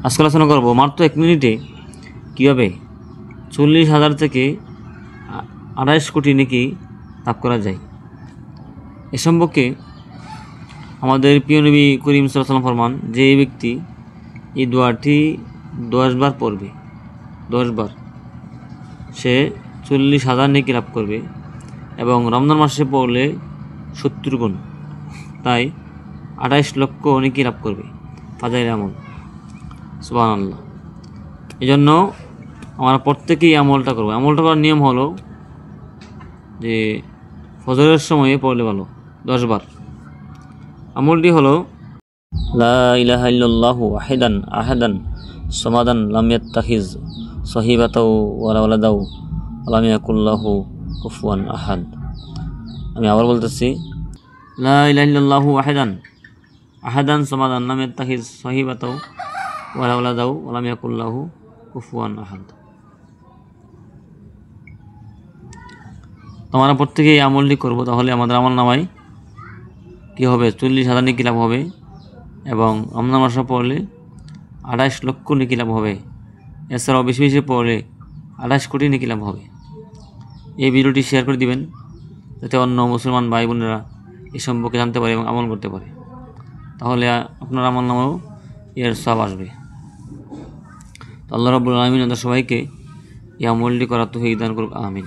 আজকে আলোচনা করবো মাত্র 1 মিনিটে কীভাবে 40,000 থেকে 28 কোটি নেকি লাভ করা যায়। এ সম্পর্কে আমাদের প্রিয় নবী করিম সাল্লাল্লাহু আলাইহি ওয়াসাল্লাম ফরমান, যে ব্যক্তি এই দোয়াটি 10 বার পড়বে, 10 বার, সে 40,000 নেকি লাভ করবে এবং রমজান মাসে পড়লে 70 গুণ, তাই 28 লক্ষ নেকি লাভ করবে। ফাজাইল আমল, সুবহানাল্লাহ। এই জন্য আমরা প্রত্যেকেই আমলটা করবো। আমলটা করার নিয়ম হলো যে ফজরের সময়ে পড়লে ভালো 10 বার। আমলটি হলো লা ইলাহা ইল্লাল্লাহু ওয়াহিদান আহাদান সামাদান লাম ইয়াত্তাখিজ সাহিবাতাও ওয়ালা ওয়ালাদাও ওয়ালাম ইয়াকুল লাহু কুফুয়ান আহাদ। আমি আবার বলতেছি, লা ইলাহা ইল্লাল্লাহু ওয়াহিদান আহাদান সামাদান লাম ইয়াত্তাখিজ সাহিবাতাও ওয়ালা ওয়ালাদাও ওয়ালাম ইয়াকুল লাহু কুফুয়ান আহাদ। তোমরা প্রত্যেকে এই আমলটি করবো, তাহলে আমাদের আমল নামায় কী হবে, 40,000 নেকি লাভ হবে এবং রমজান মাসে পড়লে 28 লক্ষ নেকি লাভ হবে। এছাড়াও বেশি বেশি পড়লে 28 কোটি নেকি লাভ হবে। এই ভিডিওটি শেয়ার করে দিবেন যাতে অন্য মুসলমান ভাই বোনেরা এই সম্পর্কে জানতে পারে এবং আমল করতে পারে, তাহলে আপনার আমল নামেও এর সওয়াব আসবে। তো আল্লাহ রাব্বুল আলামিন আমাদের সবাইকে এই আমলটি করার তৌফিক দান করুক, আমিন।